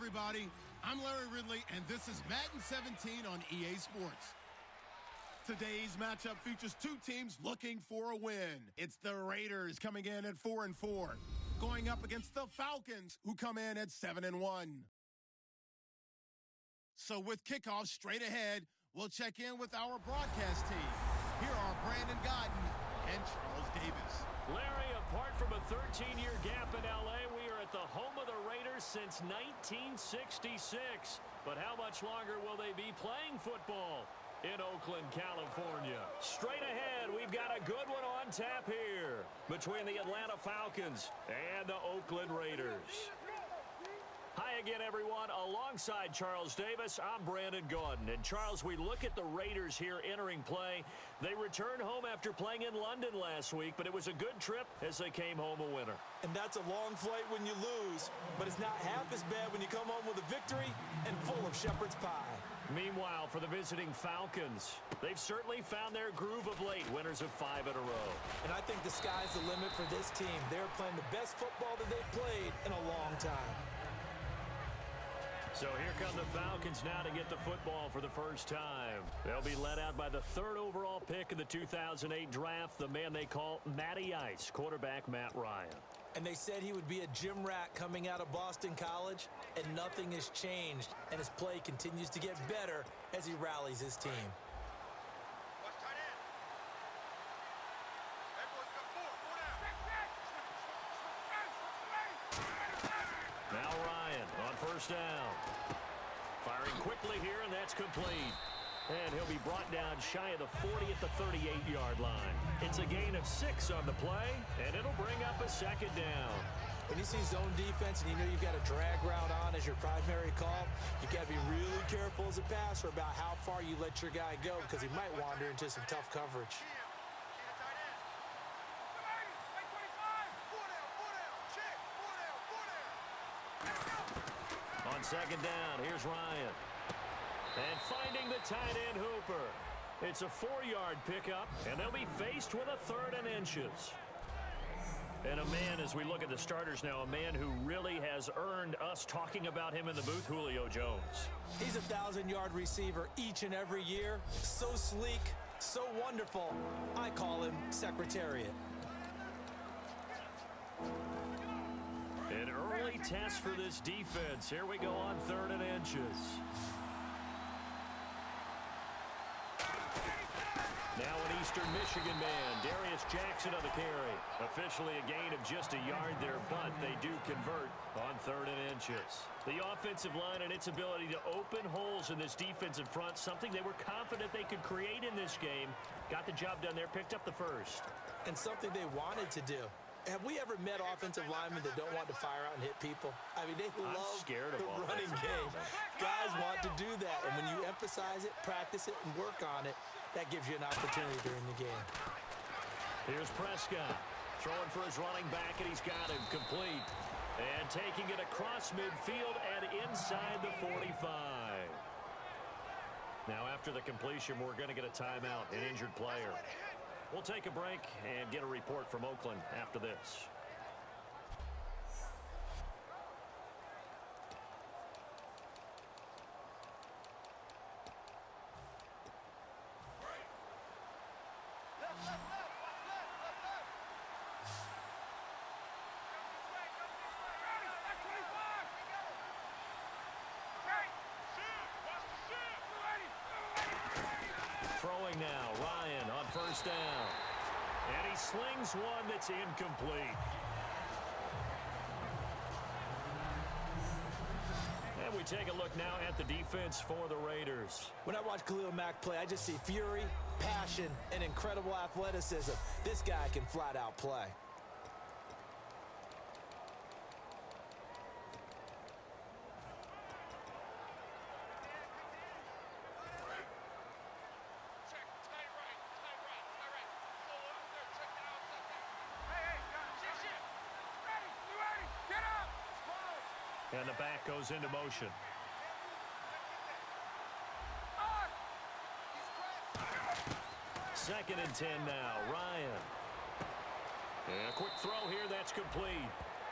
everybody. I'm Larry Ridley, and this is Madden 17 on EA Sports. Today's matchup features two teams looking for a win. It's the Raiders coming in at 4-4, going up against the Falcons, who come in at 7-1. So with kickoff straight ahead, we'll check in with our broadcast team. Here are Brandon Godden and Charles Davis. Larry, apart from a 13-year gap in L.A., we are at the home of the Raiders since 1966. But how much longer will they be playing football in Oakland, California? Straight ahead, we've got a good one on tap here between the Atlanta Falcons and the Oakland Raiders. Hi again, everyone. Alongside Charles Davis, I'm Brandon Gaudin. And Charles, we look at the Raiders here entering play. They returned home after playing in London last week, but it was a good trip as they came home a winner. And that's a long flight when you lose, but it's not half as bad when you come home with a victory and full of shepherd's pie. Meanwhile, for the visiting Falcons, they've certainly found their groove of late, winners of 5 in a row. And I think the sky's the limit for this team. They're playing the best football that they've played in a long time. So here come the Falcons now to get the football for the first time. They'll be led out by the 3rd overall pick in the 2008 draft, the man they call Matty Ice, quarterback Matt Ryan. And they said he would be a gym rat coming out of Boston College, and nothing has changed. And his play continues to get better as he rallies his team. Now Ryan on first down. Firing quickly here, and that's complete. And he'll be brought down shy of the 40 at the 38-yard line. It's a gain of 6 on the play, and it'll bring up a 2nd down. When you see zone defense and you know you've got a drag route on as your primary call, you've got to be really careful as a passer about how far you let your guy go because he might wander into some tough coverage. On 2nd down, here's Ryan. And finding the tight end Hooper. It's a 4-yard pickup, and they'll be faced with a 3rd and inches. And a man, as we look at the starters now, a man who really has earned us talking about him in the booth, Julio Jones. He's a 1,000-yard receiver each and every year. So sleek, so wonderful. I call him Secretariat. An early test for this defense. Here we go on 3rd and inches. Now an Eastern Michigan man, Darius Jackson on the carry. Officially a gain of just a yard there, but they do convert on 3rd and inches. The offensive line and its ability to open holes in this defensive front, something they were confident they could create in this game. Got the job done there, picked up the 1st. And something they wanted to do. Have we ever met offensive linemen that don't want to fire out and hit people? I mean, they love the running game. Guys want to do that, and when you emphasize it, practice it, and work on it, that gives you an opportunity during the game. Here's Prescott throwing for his running back, and he's got him complete. And taking it across midfield and inside the 45. Now, after the completion, we're going to get a timeout, an injured player. We'll take a break and get a report from Oakland after this. Throwing now, Ryan on first down. And he slings one that's incomplete. And we take a look now at the defense for the Raiders. When I watch Khalil Mack play, I just see fury, passion, and incredible athleticism. This guy can flat out play. And the back goes into motion. Second and 10 now. Ryan. And a quick throw here. That's complete.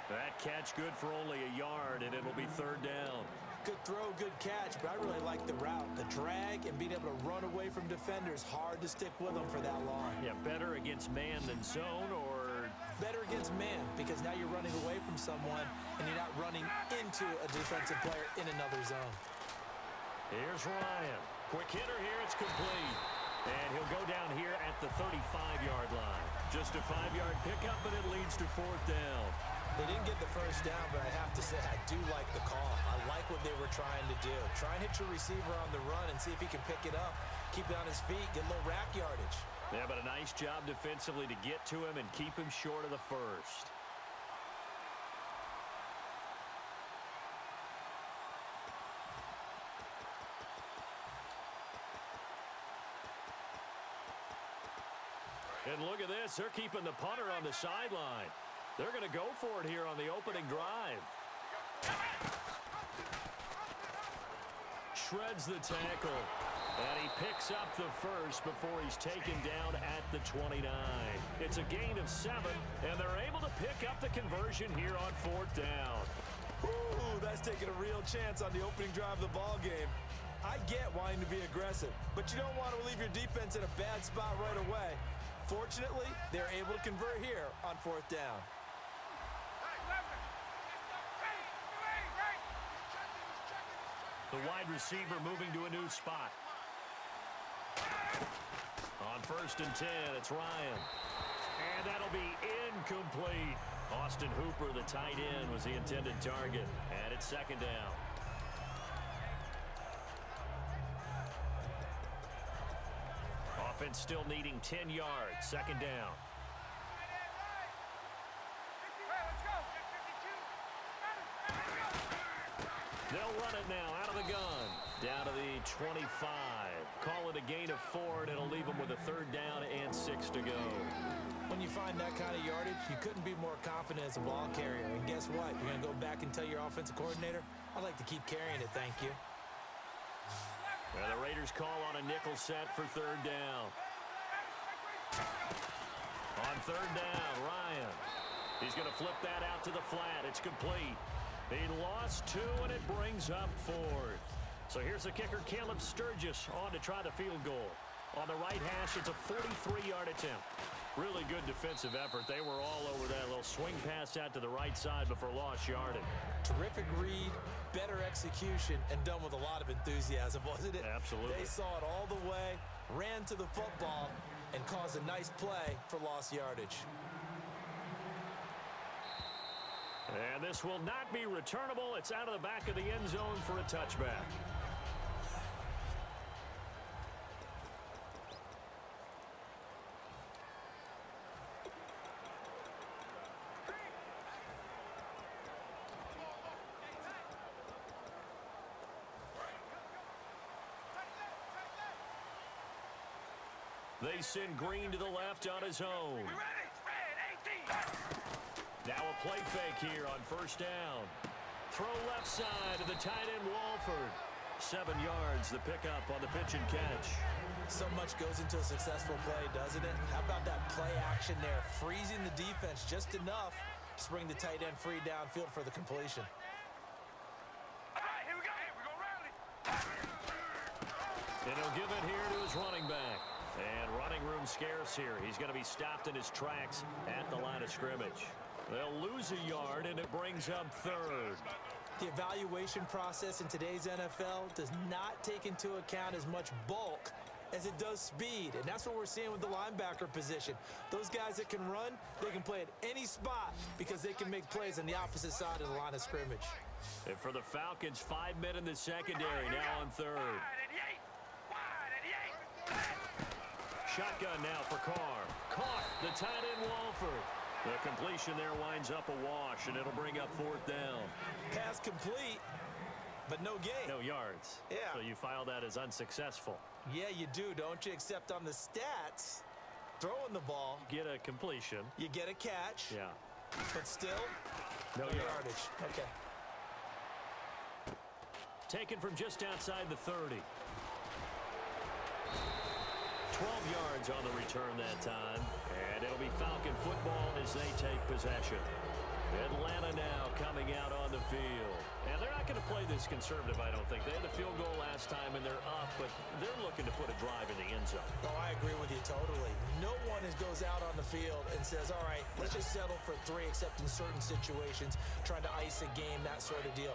That catch good for only a yard, and it'll be third down. Good throw, good catch, but I really like the route. The drag and being able to run away from defenders, hard to stick with them for that long. Yeah, better against man than zone, or? Better against man, because now you're running away from someone, and you're not running into a defensive player in another zone. Here's Ryan. Quick hitter here, it's complete. And he'll go down here at the 35-yard line. Just a 5-yard pickup, and it leads to fourth down. They didn't get the first down, but I have to say I do like the call. I like what they were trying to do. Try and hit your receiver on the run and see if he can pick it up, keep it on his feet, get a little rack yardage. Yeah, but a nice job defensively to get to him and keep him short of the first. And look at this. They're keeping the punter on the sideline. They're going to go for it here on the opening drive. Shreds the tackle. And he picks up the first before he's taken down at the 29. It's a gain of 7, and they're able to pick up the conversion here on fourth down. Ooh, that's taking a real chance on the opening drive of the ball game. I get wanting to be aggressive, but you don't want to leave your defense in a bad spot right away. Fortunately, they're able to convert here on fourth down. The wide receiver moving to a new spot. On 1st and 10, it's Ryan. And that'll be incomplete. Austin Hooper, the tight end, was the intended target. And it's second down. Offense still needing 10 yards. Second down. They'll run it now out of the gun. Down to the 25. Call it a gain of 4, and it'll leave them with a third down and 6 to go. When you find that kind of yardage, you couldn't be more confident as a ball carrier. And guess what? You're going to go back and tell your offensive coordinator, I'd like to keep carrying it, thank you. And the Raiders call on a nickel set for third down. On third down, Ryan. He's going to flip that out to the flat. It's complete. He lost 2, and it brings up 4th. So here's the kicker, Caleb Sturgis, on to try the field goal. On the right hash, it's a 43-yard attempt. Really good defensive effort. They were all over that little swing pass out to the right side before lost yardage. Terrific read, better execution, and done with a lot of enthusiasm, wasn't it? Absolutely. They saw it all the way, ran to the football, and caused a nice play for lost yardage. And this will not be returnable. It's out of the back of the end zone for a touchback. They send Green to the left on his own. Now a play fake here on first down. Throw left side to the tight end Walford. 7 yards, the pickup on the pitch and catch. So much goes into a successful play, doesn't it? How about that play action there? Freezing the defense just enough to bring the tight end free downfield for the completion. All right, here we go. We're going to rally. And he'll give it here to his running back. And running room scarce here. He's going to be stopped in his tracks at the line of scrimmage. They'll lose a yard, and it brings up 3rd. The evaluation process in today's NFL does not take into account as much bulk as it does speed, and that's what we're seeing with the linebacker position. Those guys that can run, they can play at any spot because they can make plays on the opposite side of the line of scrimmage. And for the Falcons, 5 men in the secondary, now on 3rd. Shotgun now for Carr. Caught, the tight end Walford. The completion there winds up a wash, and it'll bring up 4th down. Pass complete, but no gain. No yards. Yeah. So you file that as unsuccessful. Yeah, you do, don't you? Except on the stats, throwing the ball. Get a completion. You get a catch. Yeah. But still, no yardage. Okay. Taken from just outside the 30. 12 yards on the return that time. And it'll be Falcon football as they take possession. Atlanta now coming out on the field. And they're not going to play this conservative, I don't think. They had the field goal last time, and they're up, but they're looking to put a drive in the end zone. Oh, I agree with you totally. No one goes out on the field and says, all right, let's just settle for 3, except in certain situations, trying to ice a game, that sort of deal.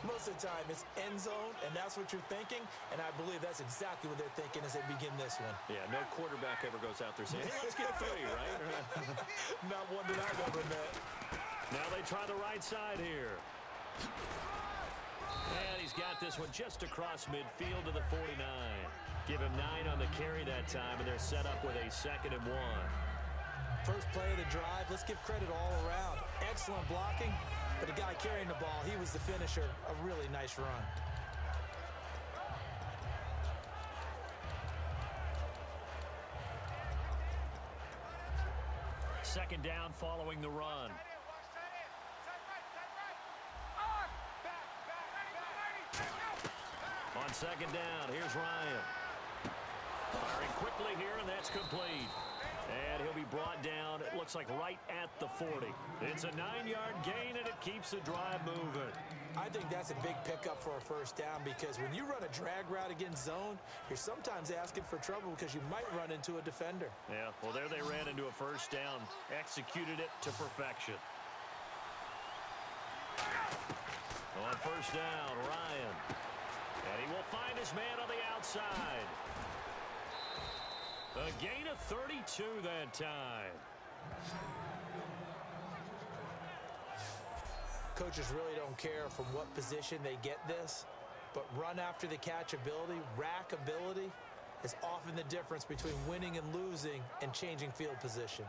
Most of the time, it's end zone, and that's what you're thinking, and I believe that's exactly what they're thinking as they begin this one. Yeah, no quarterback ever goes out there saying, hey, let's get 3, right? Not one that I've ever met. Now they try the right side here. And he's got this one just across midfield to the 49. Give him 9 on the carry that time, and they're set up with a 2nd and 1. First play of the drive, let's give credit all around. Excellent blocking, but the guy carrying the ball, he was the finisher. A really nice run. Second down following the run. On second down, here's Ryan. Firing quickly here, and that's complete. And he'll be brought down, it looks like right at the 40. It's a 9-yard gain, and it keeps the drive moving. I think that's a big pickup for a first down because when you run a drag route against zone, you're sometimes asking for trouble because you might run into a defender. Yeah, well, there they ran into a first down, executed it to perfection. On first down, Ryan. And he will find his man on the outside. A gain of 32 that time. Coaches really don't care from what position they get this, but run after the catch ability, rack ability, is often the difference between winning and losing and changing field position.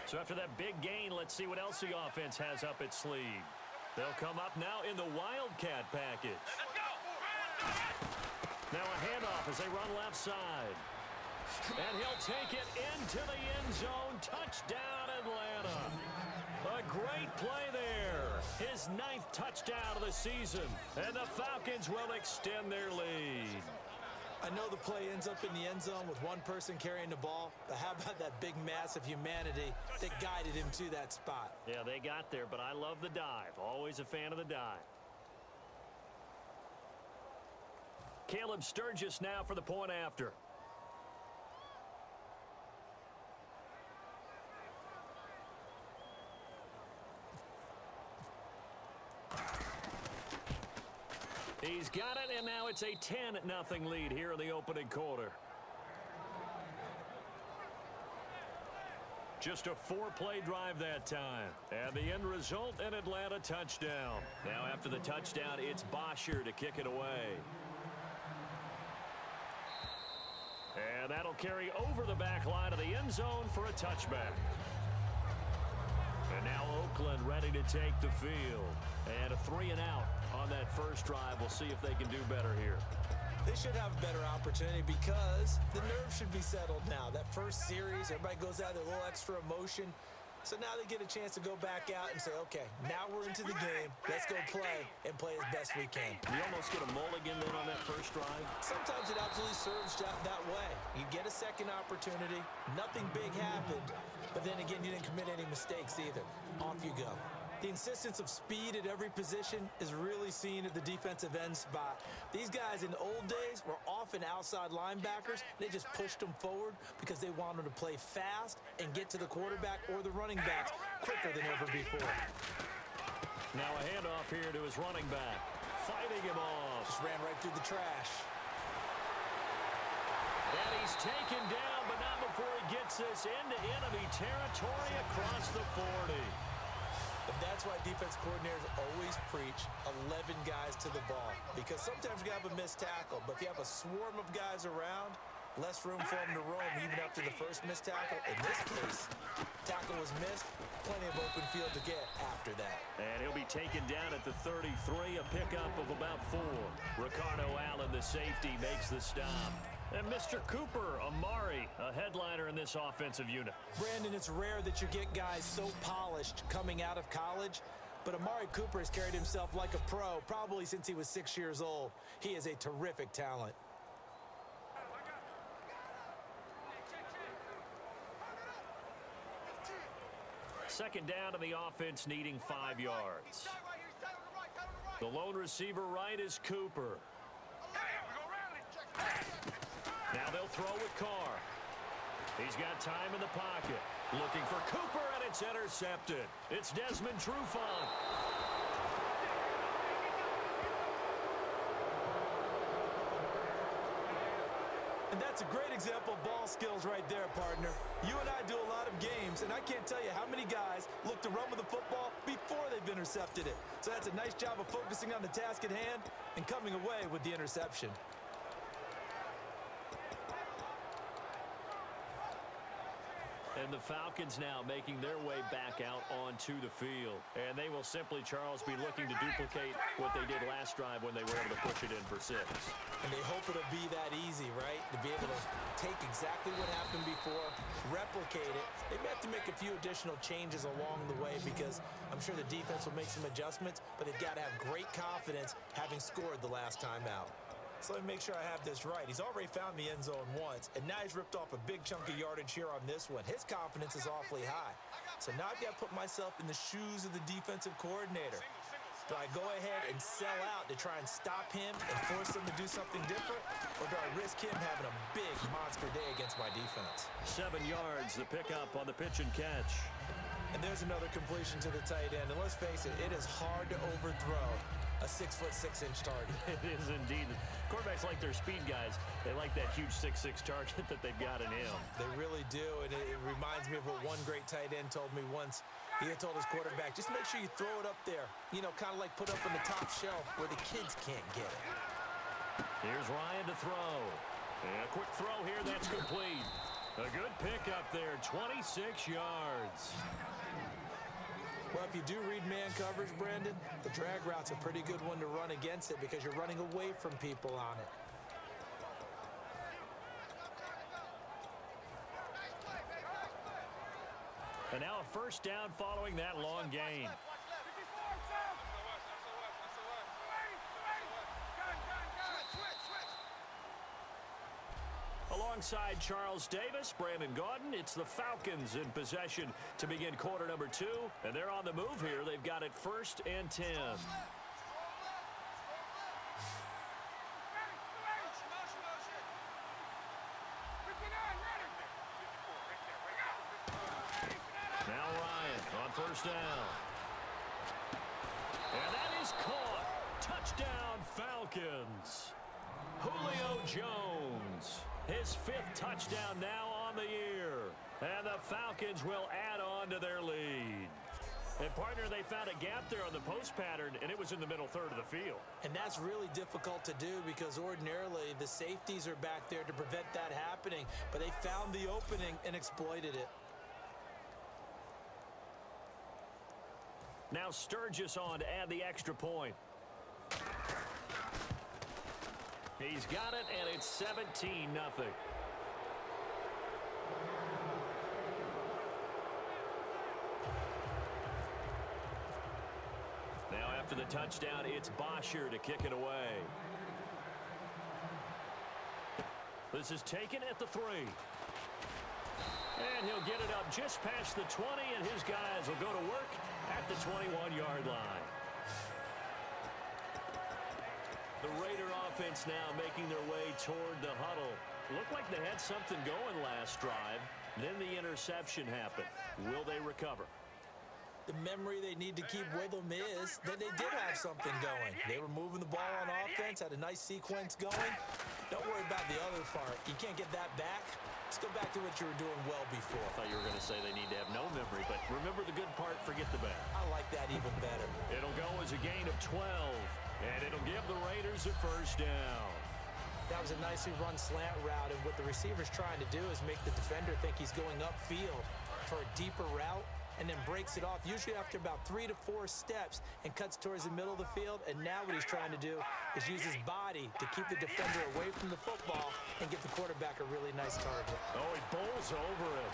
So after that big gain, let's see what else the offense has up its sleeve. They'll come up now in the Wildcat package. Now a handoff as they run left side. And he'll take it into the end zone. Touchdown, Atlanta. A great play there. His 9th touchdown of the season. And the Falcons will extend their lead. I know the play ends up in the end zone with one person carrying the ball, but how about that big mass of humanity that guided him to that spot? Yeah, they got there, but I love the dive. Always a fan of the dive. Caleb Sturgis now for the point after. He's got it, and now it's a 10-0 lead here in the opening quarter. Just a 4-play drive that time. And the end result, an Atlanta touchdown. Now after the touchdown, it's Bosher to kick it away. And that'll carry over the back line of the end zone for a touchback. And now Oakland ready to take the field. And a 3-and-out on that first drive. We'll see if they can do better here. They should have a better opportunity because the nerves should be settled now. That first series, everybody goes out with a little extra emotion. So now they get a chance to go back out and say, okay, now we're into the game. Let's go play and play as best we can. You almost get a mulligan then on that first drive? Sometimes it absolutely serves that way. You get a second opportunity. Nothing big happened. But then again, you didn't commit any mistakes either. Off you go. The insistence of speed at every position is really seen at the defensive end spot. These guys in the old days were often outside linebackers. They just pushed them forward because they wanted to play fast and get to the quarterback or the running backs quicker than ever before. Now a handoff here to his running back. Fighting him off. Just ran right through the trash. And he's taken down, but not before he gets this into enemy territory across the 40. And that's why defense coordinators always preach 11 guys to the ball. Because sometimes you have a missed tackle, but if you have a swarm of guys around, less room for them to roam even after the first missed tackle. In this case, tackle was missed, plenty of open field to get after that. And he'll be taken down at the 33, a pickup of about 4. Ricardo Allen, the safety, makes the stop. And Mr. Cooper, Amari, a headliner in this offensive unit. Brandon, it's rare that you get guys so polished coming out of college, but Amari Cooper has carried himself like a pro probably since he was 6 years old. He is a terrific talent. second down and the offense needing 5 yards. The lone receiver right is Cooper. Now they'll throw with Carr. He's got time in the pocket. Looking for Cooper, and it's intercepted. It's Desmond Trufant. And that's a great example of ball skills right there, partner. You and I do a lot of games, and I can't tell you how many guys look to run with the football before they've intercepted it. So that's a nice job of focusing on the task at hand and coming away with the interception. And the Falcons now making their way back out onto the field. And they will simply, Charles, be looking to duplicate what they did last drive when they were able to push it in for 6. And they hope it'll be that easy, right? To be able to take exactly what happened before, replicate it. They may have to make a few additional changes along the way because I'm sure the defense will make some adjustments, but they've got to have great confidence having scored the last time out. So let me make sure I have this right. He's already found the end zone once, and now he's ripped off a big chunk of yardage here on this one. His confidence is awfully high. So now I've got to put myself in the shoes of the defensive coordinator. Do I go ahead and sell out to try and stop him and force him to do something different? Or do I risk him having a big monster day against my defense? 7 yards, the pickup on the pitch and catch. And there's another completion to the tight end. And let's face it, it is hard to overthrow a 6'6" target. It is indeed. Quarterbacks like their speed guys. They like that huge 6'6" target that they've got in him. They really do, and it reminds me of what one great tight end told me once. He had told his quarterback, just make sure you throw it up there. You know, kind of like put up on the top shelf where the kids can't get it. Here's Ryan to throw. And a quick throw here, that's complete. A good pickup there, 26 yards. Well, if you do read man coverage, Brandon, the drag route's a pretty good one to run against it because you're running away from people on it. And now a first down following that long gain. Alongside Charles Davis, Brandon Gaudin, it's the Falcons in possession to begin quarter number 2. And they're on the move here. They've got it 1st and 10. Now Ryan on first down. And that is caught. Touchdown, Falcons. Julio Jones. His 5th touchdown now on the year. And the Falcons will add on to their lead. And, partner, they found a gap there on the post pattern, and it was in the middle third of the field. And that's really difficult to do because ordinarily the safeties are back there to prevent that happening. But they found the opening and exploited it. Now Sturgis on to add the extra point. He's got it, and it's 17-0. Now after the touchdown, it's Bosher to kick it away. This is taken at the 3. And he'll get it up just past the 20, and his guys will go to work at the 21-yard line. The Raider offense now making their way toward the huddle. Looked like they had something going last drive. Then the interception happened. Will they recover? The memory they need to keep with them is that they did have something going. They were moving the ball on offense, had a nice sequence going. Don't worry about the other part. You can't get that back. Let's go back to what you were doing well before. I thought you were going to say they need to have no memory, but remember the good part, forget the bad. I like that even better. It'll go as a gain of 12, and it'll give the Raiders a first down. That was a nicely run slant route, and what the receiver's trying to do is make the defender think he's going upfield for a deeper route, and then breaks it off, usually after about 3 to 4 steps, and cuts towards the middle of the field. And now what he's trying to do is use his body to keep the defender away from the football and give the quarterback a really nice target. Oh, he bowls over it.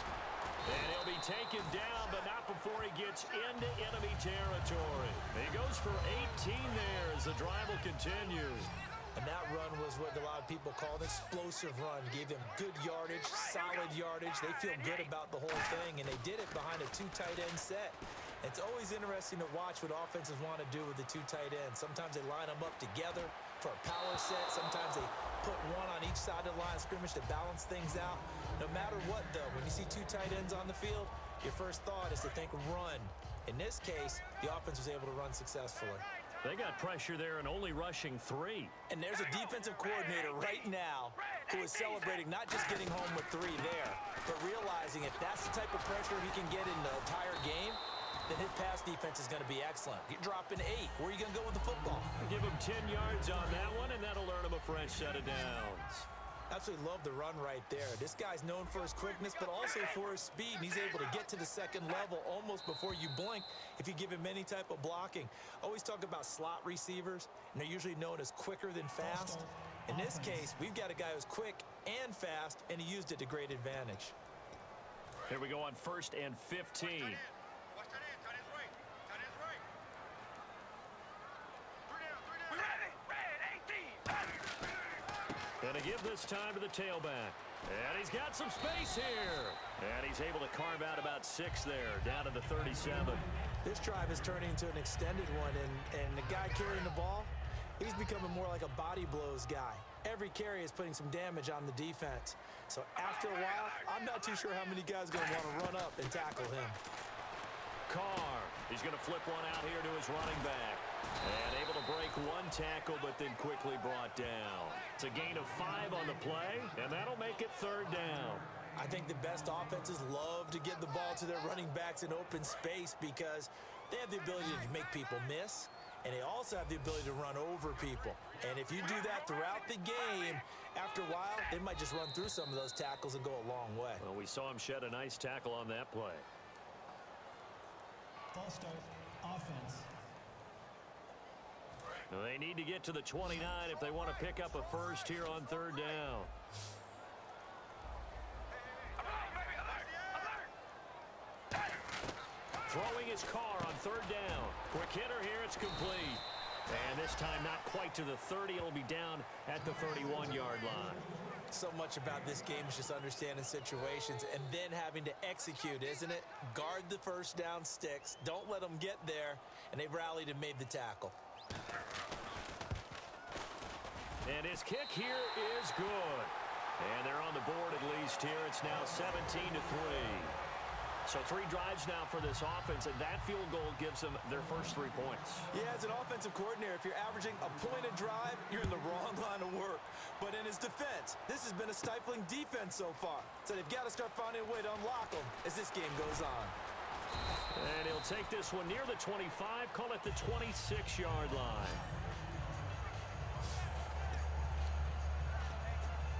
And he'll be taken down, but not before he gets into enemy territory. He goes for 18 there as the drive will continue. And that run was what a lot of people call an explosive run. Gave them good yardage, solid yardage. They feel good about the whole thing, and they did it behind a 2 tight end set. It's always interesting to watch what offenses want to do with the 2 tight ends. Sometimes they line them up together for a power set. Sometimes they put one on each side of the line of scrimmage to balance things out. No matter what, though, when you see 2 tight ends on the field, your first thought is to think run. In this case, the offense was able to run successfully. They got pressure there and only rushing 3. And there's a defensive coordinator right now who is celebrating not just getting home with 3 there, but realizing if that's the type of pressure he can get in the entire game, then his pass defense is going to be excellent. You're dropping 8. Where are you going to go with the football? Give him 10 yards on that one, and that'll earn him a fresh set of downs. Absolutely love the run right there. This guy's known for his quickness, but also for his speed. And he's able to get to the second level almost before you blink if you give him any type of blocking. Always talk about slot receivers, and they're usually known as quicker than fast. In this case, we've got a guy who's quick and fast, and he used it to great advantage. Here we go on 1st and 15. Gonna give this time to the tailback. And he's got some space here. And he's able to carve out about 6 there, down to the 37. This drive is turning into an extended one, and the guy carrying the ball, he's becoming more like a body blows guy. Every carry is putting some damage on the defense. So after a while, I'm not too sure how many guys are going to want to run up and tackle him. Carr, he's going to flip one out here to his running back. And able to break 1 tackle, but then quickly brought down. It's a gain of 5 on the play, and that'll make it 3rd down. I think the best offenses love to get the ball to their running backs in open space because they have the ability to make people miss, and they also have the ability to run over people. And if you do that throughout the game, after a while, they might just run through some of those tackles and go a long way. Well, we saw him shed a nice tackle on that play. Ball start, offense. They need to get to the 29 if they want to pick up a first here on 3rd down. Throwing his Carr on 3rd down. Quick hitter here, it's complete. And this time not quite to the 30. It'll be down at the 31-yard line. So much about this game is just understanding situations and then having to execute, isn't it? Guard the first down sticks. Don't let them get there. And they rallied and made the tackle. And his kick here is good. And they're on the board at least here. It's now 17-3. So 3 drives now for this offense, and that field goal gives them their first 3 points. Yeah, as an offensive coordinator, if you're averaging a point a drive, you're in the wrong line of work. But in his defense, this has been a stifling defense so far. So they've got to start finding a way to unlock them as this game goes on. And he'll take this one near the 25, call it the 26-yard line.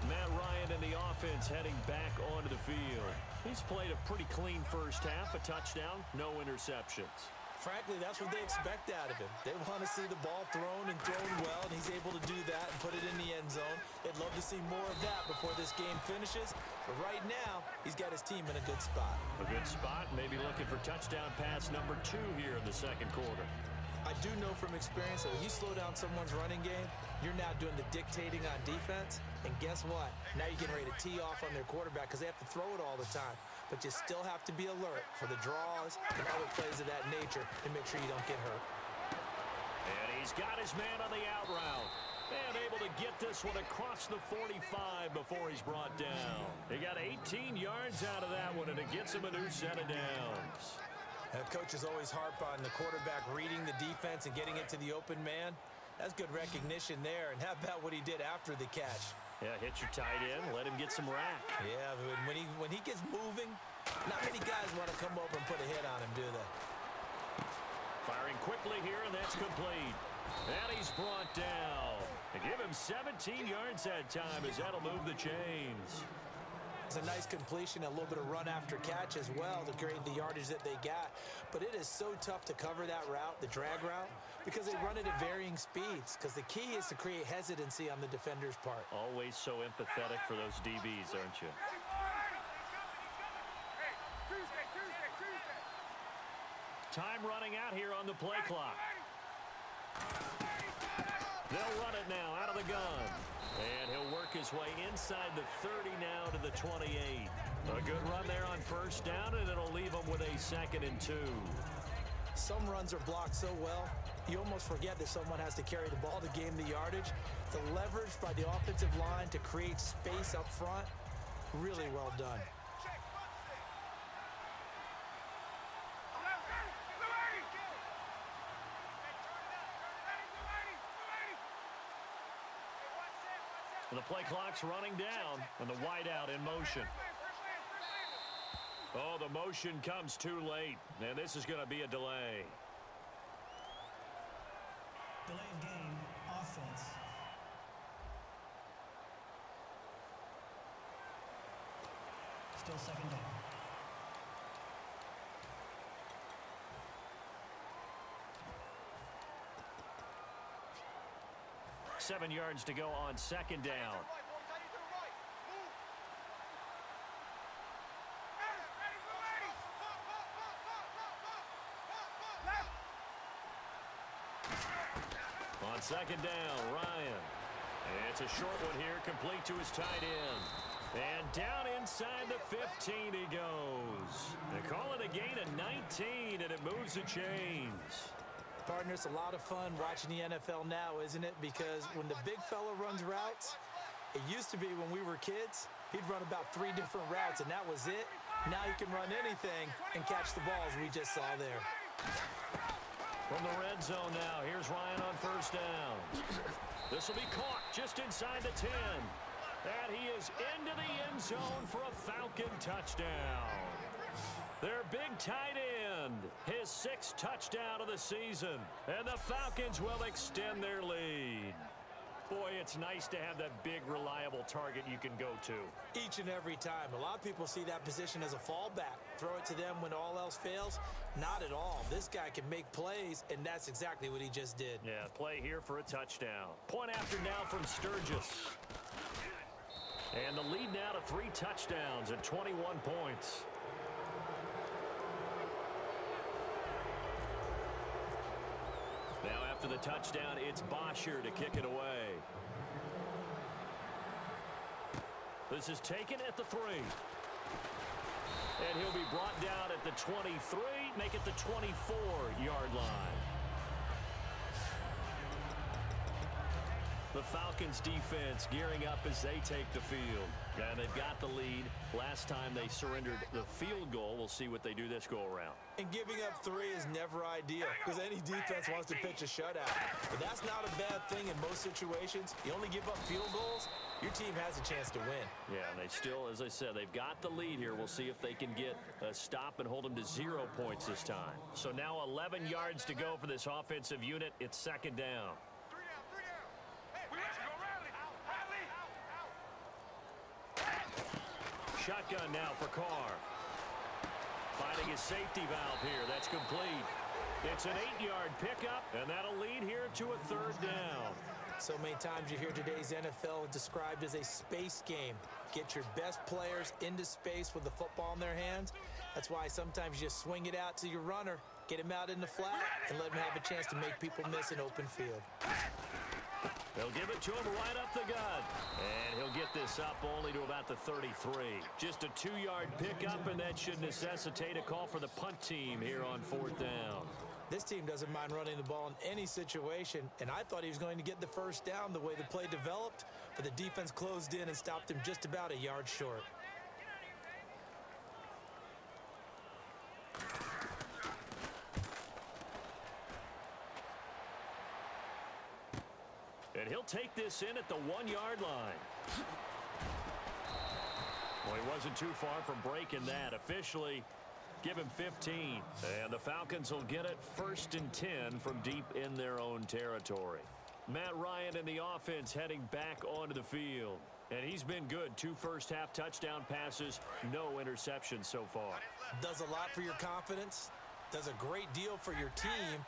Matt Ryan and the offense heading back onto the field. He's played a pretty clean first half, a touchdown, no interceptions. Frankly, that's what they expect out of him. They want to see the ball thrown and thrown well, and he's able to do that and put it in the end zone. They'd love to see more of that before this game finishes. But right now, he's got his team in a good spot. A good spot, maybe looking for touchdown pass number 2 here in the 2nd quarter. I do know from experience that when you slow down someone's running game, you're now doing the dictating on defense. And guess what? Now you're getting ready to tee off on their quarterback because they have to throw it all the time. But you still have to be alert for the draws and other plays of that nature to make sure you don't get hurt. And he's got his man on the out route. And able to get this one across the 45 before he's brought down. He got 18 yards out of that one, and it gets him a new set of downs. Coaches always harp on the quarterback reading the defense and getting it to the open man. That's good recognition there. And how about what he did after the catch? Yeah, hit your tight end, let him get some rack. Yeah, but when he gets moving, not many guys want to come over and put a hit on him, do they? Firing quickly here, and that's complete. And he's brought down. And give him 17 yards that time as that'll move the chains. It's a nice completion, a little bit of run after catch as well to create the yardage that they got. But it is so tough to cover that route, the drag route, because they run it at varying speeds. Because the key is to create hesitancy on the defender's part. Always so empathetic for those DBs, aren't you? Time running out here on the play clock. They'll run it now out of the gun. And he'll work his way inside the 30 now to the 28. A good run there on first down, and it'll leave him with a 2nd and 2. Some runs are blocked so well, you almost forget that someone has to carry the ball to gain the yardage. The leverage by the offensive line to create space up front, really well done. The play clock's running down, and the wideout in motion. Oh, the motion comes too late, and this is going to be a delay. Delay of game, offense. Still 2nd down. Seven yards to go on 2nd down. On 2nd down, Ryan. It's a short one here, complete to his tight end. And down inside the 15 he goes. They call it a gain of 19, and it moves the chains. Partner, it's a lot of fun watching the NFL now, isn't it? Because when the big fella runs routes, it used to be when we were kids, he'd run about 3 different routes, and that was it. Now he can run anything and catch the balls we just saw there. From the red zone now, here's Ryan on first down. This will be caught just inside the 10. And he is into the end zone for a Falcon touchdown. Their big tight end, his 6th touchdown of the season. And the Falcons will extend their lead. Boy, it's nice to have that big, reliable target you can go to. Each and every time. A lot of people see that position as a fallback. Throw it to them when all else fails. Not at all. This guy can make plays, and that's exactly what he just did. Yeah, play here for a touchdown. Point after now from Sturgis. And the lead now to 3 touchdowns and 21 points. Now after the touchdown, it's Bosher to kick it away. This is taken at the 3. And he'll be brought down at the 23, make it the 24-yard line. The Falcons defense gearing up as they take the field. And they've got the lead. Last time they surrendered the field goal. We'll see what they do this go around. And giving up 3 is never ideal because any defense wants to pitch a shutout. But that's not a bad thing in most situations. You only give up field goals, your team has a chance to win. Yeah, and they still, as I said, they've got the lead here. We'll see if they can get a stop and hold them to 0 points this time. So now 11 yards to go for this offensive unit. It's 2nd down. Shotgun now for Carr. Finding his safety valve here. That's complete. It's an 8-yard pickup, and that'll lead here to a 3rd down. So many times you hear today's NFL described as a space game. Get your best players into space with the football in their hands. That's why sometimes you just swing it out to your runner, get him out in the flat, and let him have a chance to make people miss an open field. They'll give it to him right up the gut. And he'll get this up only to about the 33. Just a 2-yard pickup, and that should necessitate a call for the punt team here on 4th down. This team doesn't mind running the ball in any situation, and I thought he was going to get the first down the way the play developed, but the defense closed in and stopped him just about a yard short. And he'll take this in at the 1-yard line. Well, he wasn't too far from breaking that. Officially, give him 15. And the Falcons will get it 1st and 10 from deep in their own territory. Matt Ryan and the offense heading back onto the field. And he's been good. 2 first-half touchdown passes, no interceptions so far. Does a lot for your confidence. Does a great deal for your team.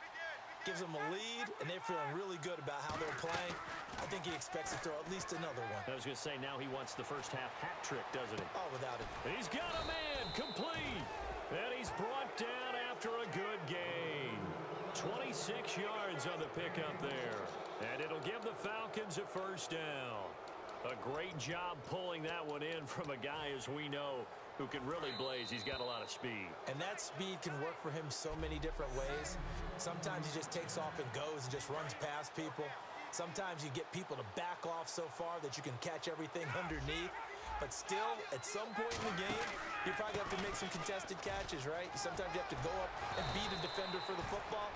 Gives them a lead, and they're feeling really good about how they're playing. I think he expects to throw at least another one. I was going to say, now he wants the first-half hat trick, doesn't he? Oh, without it. He's got a man complete. And he's brought down after a good gain. 26 yards on the pickup there. And it'll give the Falcons a first down. A great job pulling that one in from a guy, as we know, who can really blaze. He's got a lot of speed. And that speed can work for him so many different ways. Sometimes he just takes off and goes and just runs past people. Sometimes you get people to back off so far that you can catch everything underneath. But still, at some point in the game, you probably have to make some contested catches, right? Sometimes you have to go up and beat a defender for the football.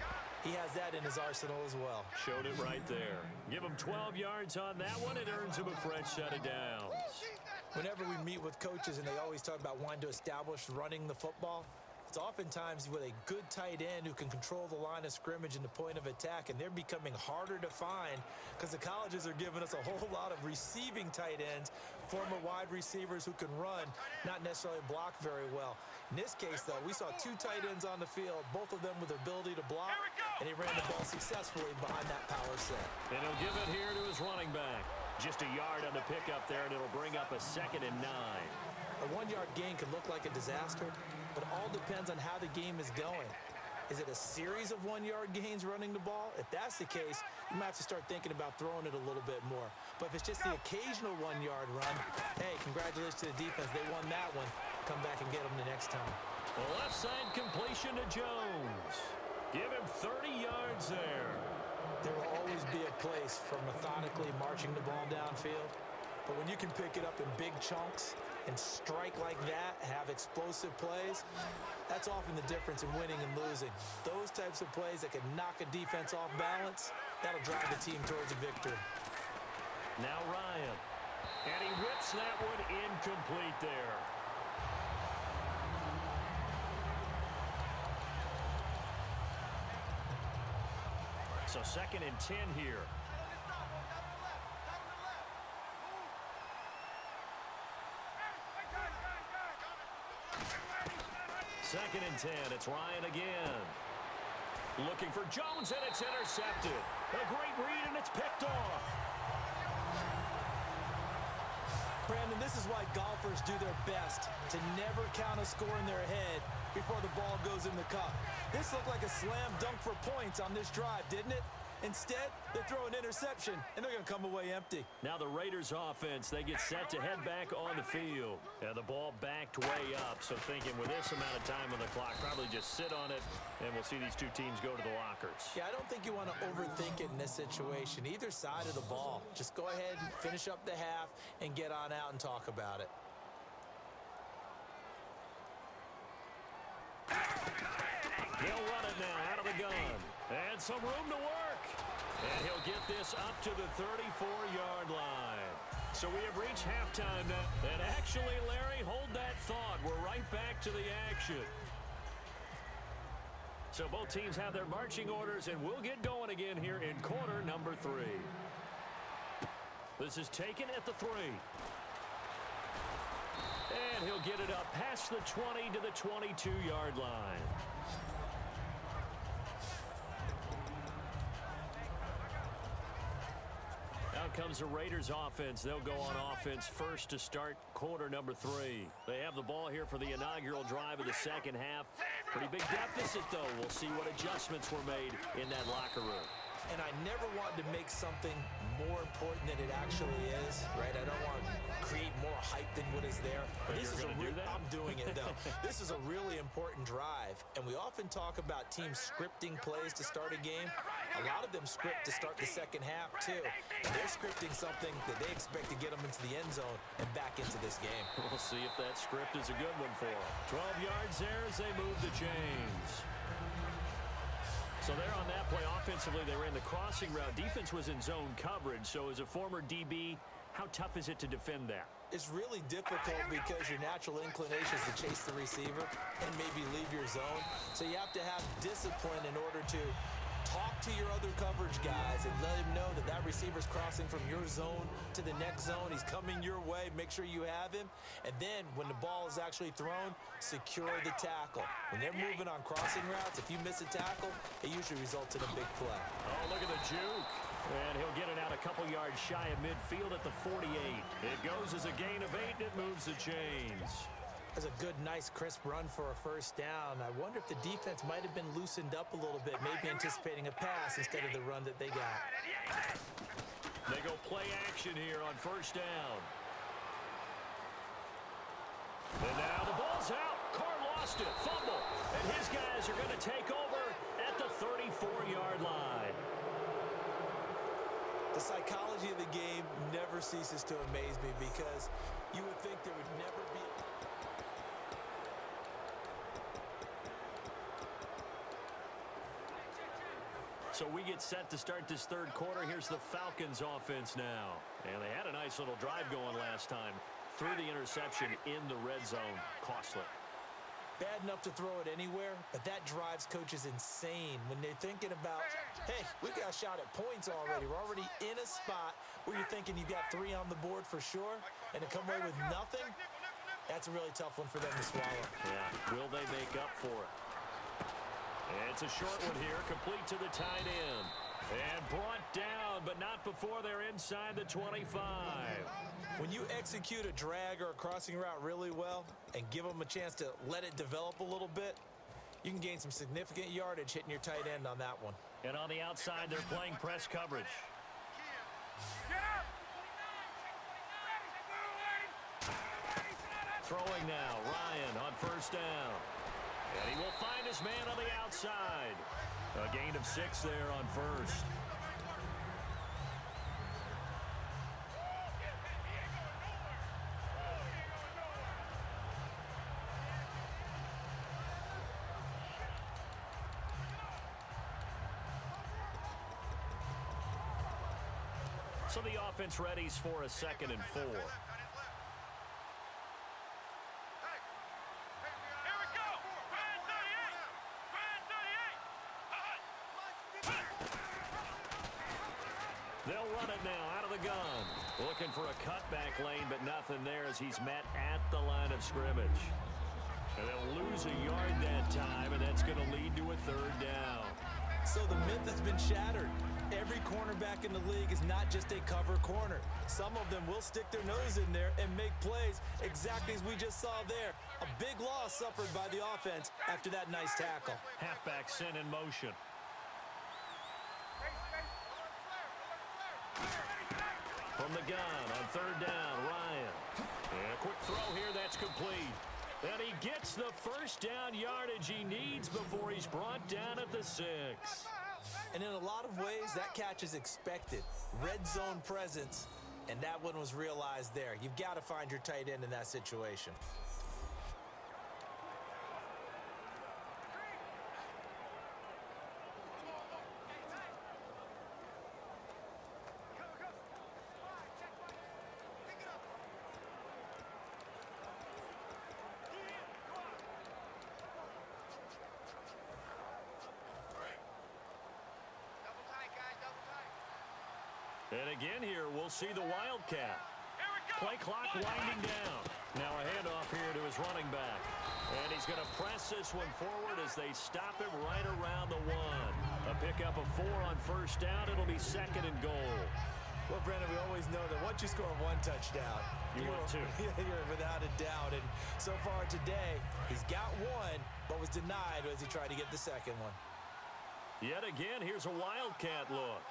He has that in his arsenal as well. Showed it right there. Give him 12 yards on that one. It earns him a fresh set of downs. Whenever we meet with coaches and they always talk about wanting to establish running the football, it's oftentimes with a good tight end who can control the line of scrimmage and the point of attack, and they're becoming harder to find because the colleges are giving us a whole lot of receiving tight ends, former wide receivers who can run, not necessarily block very well. In this case, though, we saw two tight ends on the field, both of them with the ability to block, and he ran the ball successfully behind that power set. And he'll give it here to his running back. Just a yard on the pickup there, and it'll bring up a 2nd and 9. A 1-yard gain can look like a disaster, but it all depends on how the game is going. Is it a series of 1-yard gains running the ball? If that's the case, you might have to start thinking about throwing it a little bit more. But if it's just the occasional 1-yard run, hey, congratulations to the defense. They won that one. Come back and get them the next time. The left side completion to Jones. Give him 30 yards there. There will always be a place for methodically marching the ball downfield. But when you can pick it up in big chunks and strike like that, have explosive plays, that's often the difference in winning and losing. Those types of plays that can knock a defense off balance, that'll drive the team towards a victory. Now Ryan. And he whips that one incomplete there. So 2nd and 10 here. Second and 10. It's Ryan again. Looking for Jones, and it's intercepted. A great read, and it's picked off. Brandon, this is why golfers do their best to never count a score in their head before the ball goes in the cup. This looked like a slam dunk for points on this drive, didn't it? Instead, they throw an interception, and they're going to come away empty. Now the Raiders offense, they get set to head back on the field. And the ball backed way up, so thinking with this amount of time on the clock, probably just sit on it, and we'll see these two teams go to the lockers. Yeah, I don't think you want to overthink it in this situation. Either side of the ball. Just go ahead and finish up the half and get on out and talk about it. He'll run it now out of the gun. And some room to work. And he'll get this up to the 34-yard line. So we have reached halftime now. And actually, Larry, hold that thought. We're right back to the action. So both teams have their marching orders, and we'll get going again here in quarter number 3. This is taken at the 3. And he'll get it up past the 20 to the 22-yard line. Out comes the Raiders offense. They'll go on offense first to start quarter number 3. They have the ball here for the inaugural drive of the second half. Pretty big deficit, though. We'll see what adjustments were made in that locker room. And I never wanted to make something more important than it actually is, right? I don't want to create more hype than what is there. But this is I'm doing it, though. This is a really important drive. And we often talk about teams scripting plays to start a game. A lot of them script to start the second half, too. And they're scripting something that they expect to get them into the end zone and back into this game. We'll see if that script is a good one for them. 12 yards there as they move the chains. So there on that play, offensively, they ran the crossing route. Defense was in zone coverage. So as a former DB, how tough is it to defend that? It's really difficult because your natural inclination is to chase the receiver and maybe leave your zone. So you have to have discipline in order to talk to your other coverage guys and let him know that that receiver's crossing from your zone to the next zone. He's coming your way. Make sure you have him. And then when the ball is actually thrown, secure the tackle. When they're moving on crossing routes, if you miss a tackle, it usually results in a big play. Oh, look at the juke. And he'll get it out a couple yards shy of midfield at the 48. It goes as a gain of 8, and it moves the chains. That's a good, nice, crisp run for a first down. I wonder if the defense might have been loosened up a little bit, maybe anticipating a pass instead of the run that they got. They go play action here on first down. And now the ball's out. Carr lost it. Fumble. And his guys are going to take over at the 34-yard line. The psychology of the game never ceases to amaze me because you would think there would never be So we get set to start this third quarter. Here's the Falcons offense now. And they had a nice little drive going last time. Threw the interception in the red zone. Costly. bad enough to throw it anywhere, but that drives coaches insane when they're thinking about, hey, we got a shot at points already. We're already in a spot where you're thinking you got 3 on the board for sure, and to come away with nothing, that's a really tough one for them to swallow. Yeah, will they make up for it? And it's a short one here, complete to the tight end. And brought down, but not before they're inside the 25. When you execute a drag or a crossing route really well and give them a chance to let it develop a little bit, you can gain some significant yardage hitting your tight end on that one. And on the outside, they're playing press coverage. Throwing now, Ryan on first down. And he will find his man on the outside. A gain of 6 there on first. So the offense readies for a 2nd and 4. They'll run it now out of the gun. Looking for a cutback lane, but nothing there as he's met at the line of scrimmage. And they'll lose a yard that time, and that's going to lead to a 3rd down. So the myth has been shattered. Every cornerback in the league is not just a cover corner. Some of them will stick their nose in there and make plays exactly as we just saw there. A big loss suffered by the offense after that nice tackle. Halfback sent in motion. From the gun on 3rd down, Ryan. And a quick throw here, that's complete. And he gets the first down yardage he needs before he's brought down at the 6. And in a lot of ways, that catch is expected. Red zone presence, and that one was realized there. You've got to find your tight end in that situation. And again here, we'll see the Wildcat. Play clock winding down. Now a handoff here to his running back. And he's going to press this one forward as they stop him right around the 1. A pickup of 4 on first down. It'll be 2nd and goal. Well, Brandon, we always know that once you score 1 touchdown, you're without a doubt. And so far today, he's got 1, but was denied as he tried to get the 2nd one. Yet again, here's a Wildcat look.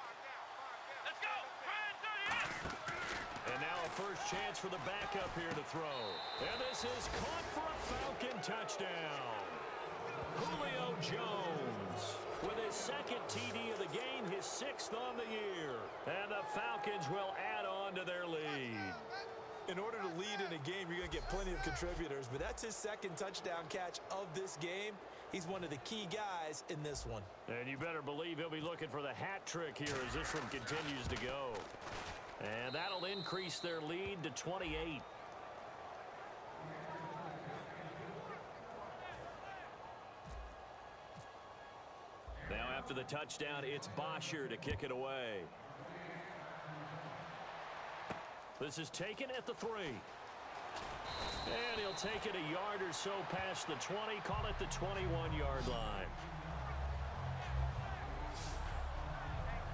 And now a first chance for the backup here to throw. And this is caught for a Falcon touchdown. Julio Jones with his 2nd TD of the game, his 6th on the year. And the Falcons will add on to their lead. In order to lead in a game, you're going to get plenty of contributors, but that's his 2nd touchdown catch of this game. He's one of the key guys in this one. And you better believe he'll be looking for the hat trick here as this one continues to go. And that'll increase their lead to 28. Now after the touchdown, it's Bosher to kick it away. This is taken at the 3. And he'll take it a yard or so past the 20, call it the 21-yard line.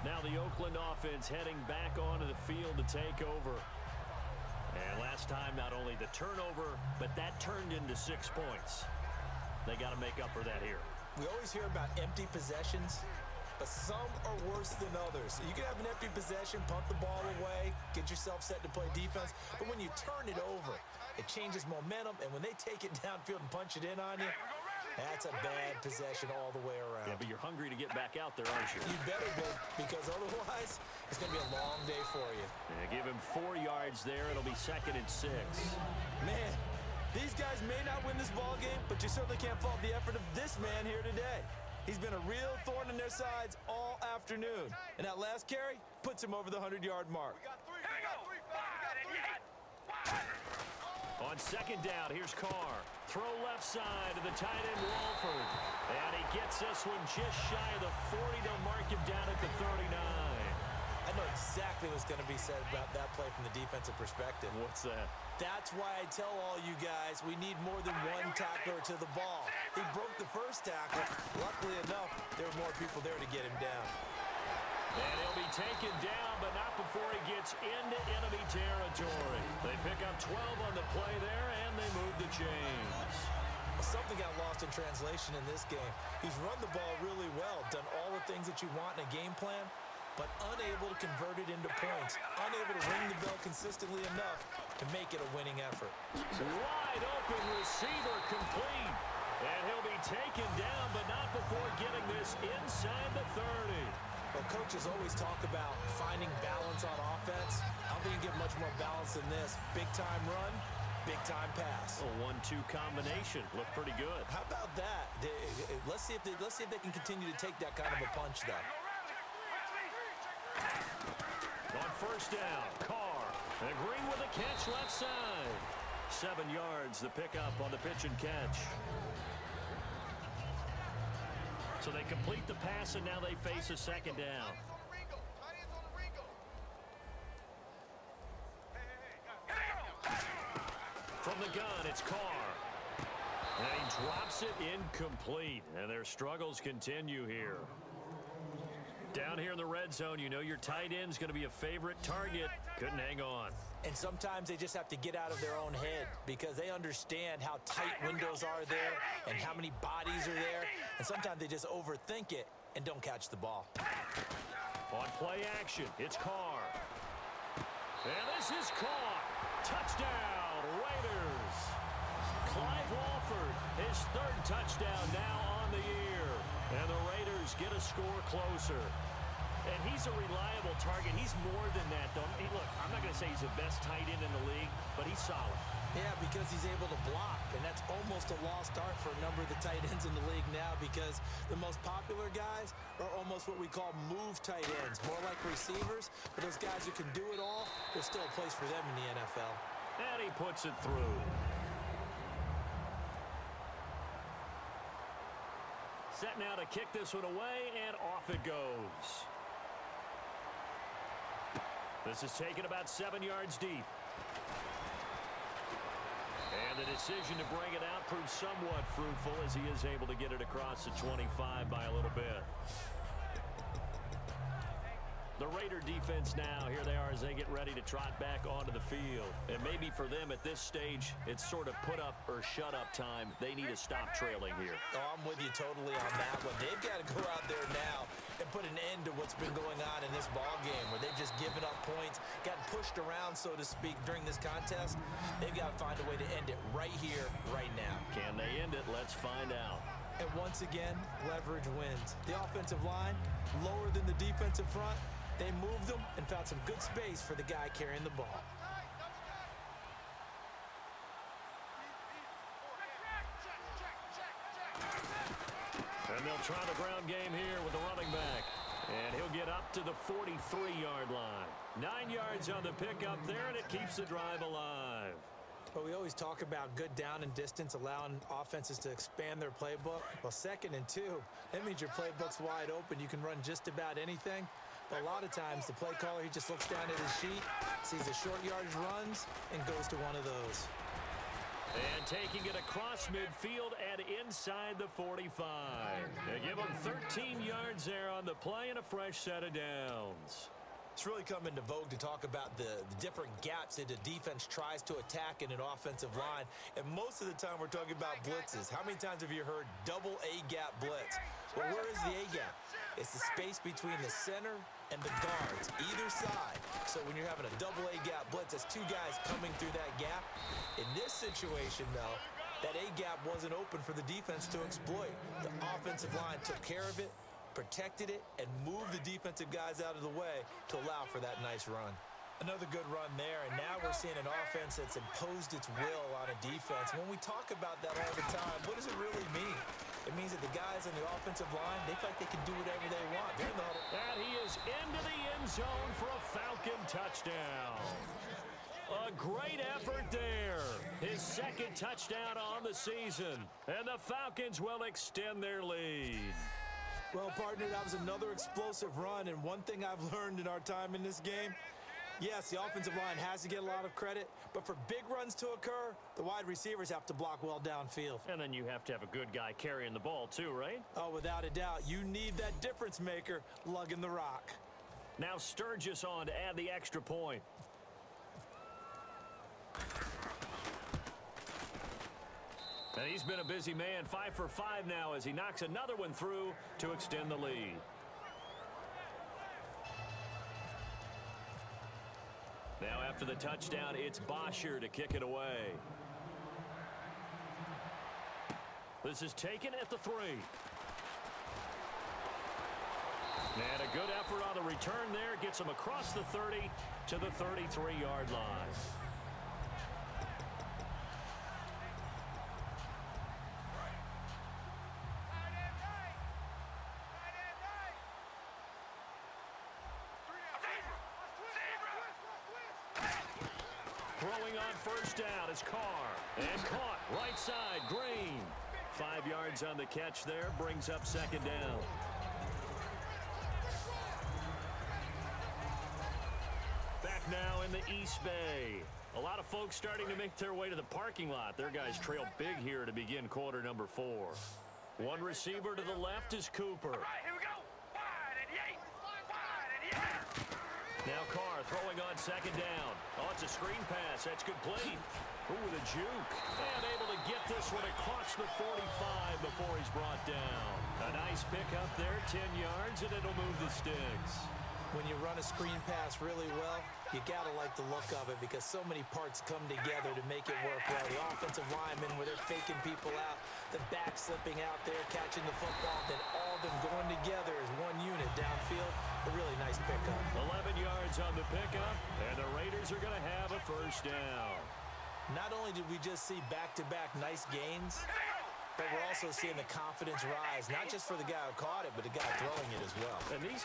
Now the Oakland offense heading back onto the field to take over. And last time, not only the turnover, but that turned into 6 points. They got to make up for that here. We always hear about empty possessions, but some are worse than others. You can have an empty possession, punt the ball away, get yourself set to play defense, but when you turn it over, it changes momentum, and when they take it downfield and punch it in on you, that's a bad possession all the way around. Yeah, but you're hungry to get back out there, aren't you? You better be, because otherwise, it's going to be a long day for you. Yeah, give him 4 yards there. It'll be 2nd and 6. Man, these guys may not win this ball game, but you certainly can't fault the effort of this man here today. He's been a real thorn in their sides all afternoon. And that last carry puts him over the 100-yard mark. On 2nd down, here's Carr. Throw left side to the tight end, Walford. And he gets this one just shy of the 40. They'll mark him down at the 39. I know exactly what's going to be said about that play from the defensive perspective. What's that? That's why I tell all you guys we need more than one tackler to the ball. He broke the first tackle. Luckily enough, there were more people there to get him down. And he'll be taken down, but not before he gets into enemy territory. They pick up 12 on the play there, and they move the chains. Something got lost in translation in this game. He's run the ball really well, done all the things that you want in a game plan, but unable to convert it into points, unable to ring the bell consistently enough to make it a winning effort. Wide open receiver complete. And he'll be taken down, but not before getting this inside the 30. Well, coaches always talk about finding balance on offense. I don't think you get much more balance than this. Big-time run, big-time pass. A 1-2 combination. Looked pretty good. How about that? Let's see if they can continue to take that kind of a punch, though. On 1st down, Carr. And Green with a catch left side. 7 yards, the pickup on the pitch and catch. So they complete the pass, and now they face a 2nd down. From the gun, it's Carr. And he drops it incomplete. And their struggles continue here. Down here in the red zone, you know your tight end's going to be a favorite target. Couldn't hang on. And sometimes they just have to get out of their own head because they understand how tight windows are there and how many bodies are there. And sometimes they just overthink it and don't catch the ball. On play action, it's Carr. And this is caught. Touchdown, Raiders. Clive Walford, his 3rd touchdown now on the year. And the Raiders get a score closer. And he's a reliable target. He's more than that, though. Look, I'm not going to say he's the best tight end in the league, but he's solid. Yeah, because he's able to block, and that's almost a lost art for a number of the tight ends in the league now because the most popular guys are almost what we call move tight ends, more like receivers. But those guys who can do it all, there's still a place for them in the NFL. And he puts it through. Set now to kick this one away, and off it goes. This is taken about 7 yards deep. And the decision to bring it out proves somewhat fruitful as he is able to get it across the 25 by a little bit. The Raider defense now, here they are as they get ready to trot back onto the field. And maybe for them at this stage, it's sort of put up or shut up time. They need to stop trailing here. Oh, I'm with you totally on that one. They've got to go out there now and put an end to what's been going on in this ball game where they've just given up points, gotten pushed around, so to speak, during this contest. They've got to find a way to end it right here, right now. Can they end it? Let's find out. And once again, leverage wins. The offensive line, lower than the defensive front. They moved them and found some good space for the guy carrying the ball. And they'll try the ground game here with the running back. And he'll get up to the 43-yard line. 9 yards on the pickup there, and it keeps the drive alive. But we always talk about good down and distance, allowing offenses to expand their playbook. Well, 2nd and 2, that means your playbook's wide open. You can run just about anything. But a lot of times, the play caller, he just looks down at his sheet, sees the short yardage runs, and goes to one of those. And taking it across midfield and inside the 45. They give him 13 yards there on the play and a fresh set of downs. It's really come into vogue to talk about the different gaps that a defense tries to attack in an offensive line. And most of the time we're talking about blitzes. How many times have you heard double A-gap blitz? Well, where is the A-gap? It's the space between the center and the guards, either side. So when you're having a double A-gap blitz, that's two guys coming through that gap. In this situation, though, that A-gap wasn't open for the defense to exploit. The offensive line took care of it, protected it, and moved the defensive guys out of the way to allow for that nice run. Another good run there, and now we're seeing an offense that's imposed its will on a defense. When we talk about that all the time, what does it really mean? It means that the guys on the offensive line, they feel like they can do whatever they want. They're in the huddle. And he is into the end zone for a Falcon touchdown. A great effort there. His second touchdown on the season. And the Falcons will extend their lead. Well, partner, that was another explosive run, and one thing I've learned in our time in this game, yes, the offensive line has to get a lot of credit, but for big runs to occur, the wide receivers have to block well downfield. And then you have to have a good guy carrying the ball too, right? Oh, without a doubt. You need that difference maker lugging the rock. Now Sturgis on to add the extra point. And he's been a busy man, 5 for 5 now as he knocks another one through to extend the lead. Now after the touchdown, it's Bosher to kick it away. This is taken at the 3. And a good effort on the return there. Gets him across the 30 to the 33-yard line. Throwing on first down is Carr. And caught right side, Green. 5 yards on the catch there, brings up second down. Back now in the East Bay. A lot of folks starting to make their way to the parking lot. Their guys trail big here to begin quarter number 4. One receiver to the left is Cooper. All right, here we go. Wide and yay. Wide and yay. Now Carr throwing on second down. Oh, it's a screen pass. That's complete. Ooh, with a juke. And able to get this one across the 45 before he's brought down. A nice pickup there, 10 yards, and it'll move the sticks. When you run a screen pass really well, you got to like the look of it because so many parts come together to make it work well. The offensive linemen, where they're faking people out, the back slipping out there, catching the football, then all of them going together as one unit downfield. A really nice pickup. 11 yards on the pickup, and the Raiders are going to have a first down. Not only did we just see back-to-back nice gains, but we're also seeing the confidence rise, not just for the guy who caught it, but the guy throwing it as well. And these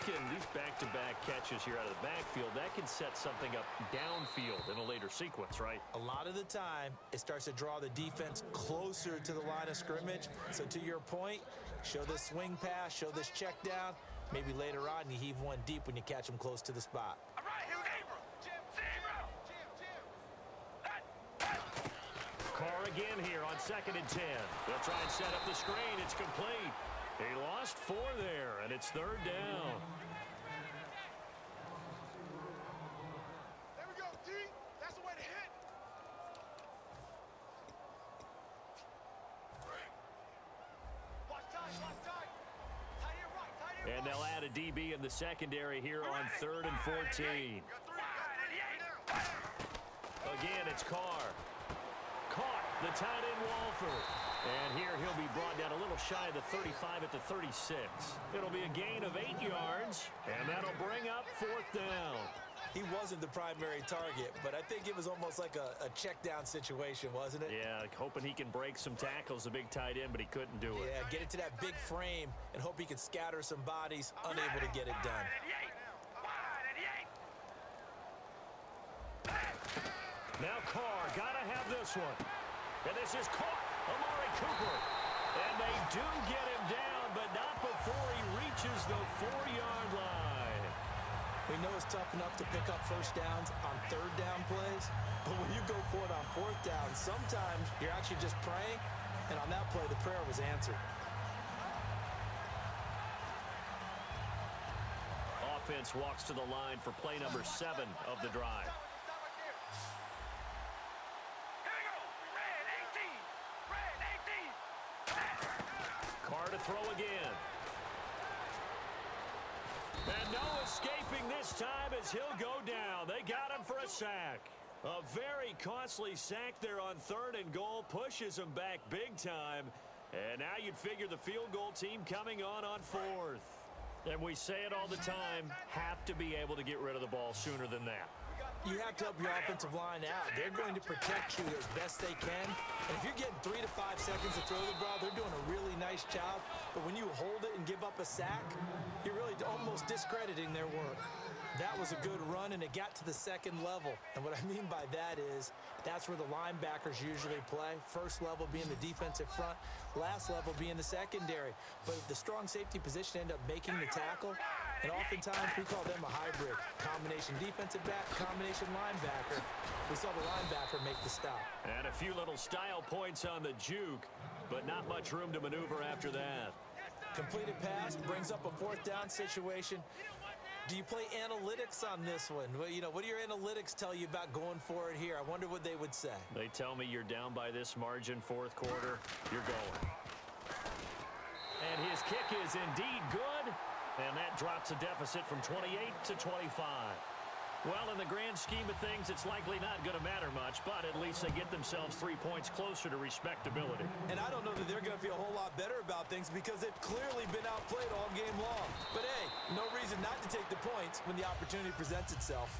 back-to-back catches here out of the backfield, that can set something up downfield in a later sequence, right? A lot of the time, it starts to draw the defense closer to the line of scrimmage. So to your point, show this swing pass, show this check down. Maybe later on, you heave one deep when you catch them close to the spot. All right, here we go. Carr again here on 2nd and 10. They'll try and set up the screen. It's complete. He lost 4 there, and it's 3rd down. There we go, D. That's the way to hit. Watch tight, watch tight. Tight end right, tight end right. And they'll add a DB in the secondary here on 3rd and 14. Again, it's Carr. Caught the tight end Walford. And here he'll be brought down a little shy of the 35 at the 36. It'll be a gain of 8 yards, and that'll bring up 4th down. He wasn't the primary target, but I think it was almost like a check down situation, wasn't it? Yeah, hoping he can break some tackles, a big tight end, but he couldn't do it. Yeah, get it to that big frame and hope he can scatter some bodies, unable to get it done. Now Carr, gotta have this one. And this is caught. Amari Cooper. And they do get him down, but not before he reaches the 4-yard line. We know it's tough enough to pick up first downs on 3rd down plays, but when you go for it on 4th down, sometimes you're actually just praying, and on that play, the prayer was answered. offense walks to the line for play number 7 of the drive. Carr to throw again. And no escaping this time as he'll go down. They got him for a sack. A very costly sack there on 3rd and goal. Pushes him back big time. And now you'd figure the field goal team coming on 4th. And we say it all the time, have to be able to get rid of the ball sooner than that. You have to help your offensive line out. They're going to protect you as best they can. And if you're getting 3 to 5 seconds to throw the ball, they're doing a really nice job. But when you hold it and give up a sack, you're really almost discrediting their work. That was a good run, and it got to the 2nd level. And what I mean by that is that's where the linebackers usually play. First level being the defensive front, last level being the secondary. But the strong safety position ended up making the tackle, and oftentimes we call them a hybrid. Combination defensive back, combination linebacker. We saw the linebacker make the stop. And a few little style points on the juke, but not much room to maneuver after that. Completed pass brings up a 4th down situation. Do you play analytics on this one? Well, what do your analytics tell you about going for it here? I wonder what they would say. They tell me you're down by this margin 4th quarter, you're going. And his kick is indeed good, and that drops a deficit from 28 to 25. Well, in the grand scheme of things, it's likely not going to matter much, but at least they get themselves 3 points closer to respectability. And I don't know that they're going to feel a whole lot better about things because they've clearly been outplayed all game long. But hey, no reason not to take the points when the opportunity presents itself.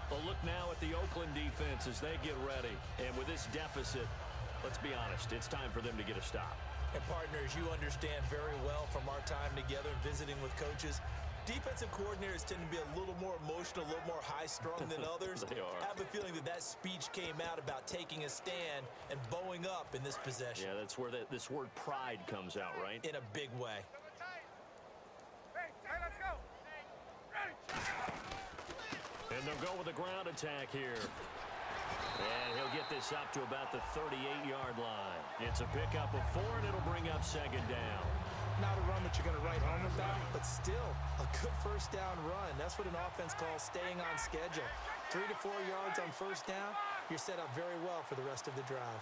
A look now at the Oakland defense as they get ready. And with this deficit, let's be honest, it's time for them to get a stop. And partners, you understand very well from our time together visiting with coaches, defensive coordinators tend to be a little more emotional, a little more high-strung than others. They are. I have a feeling that speech came out about taking a stand and bowing up in this possession. Yeah, that's where this word pride comes out, right? In a big way. And they'll go with a ground attack here. And he'll get this up to about the 38-yard line. It's a pickup of 4, and it'll bring up 2nd down. Not a run that you're going to write home about, but still a good 1st down run. That's what an offense calls staying on schedule. 3 to 4 yards on 1st down, you're set up very well for the rest of the drive.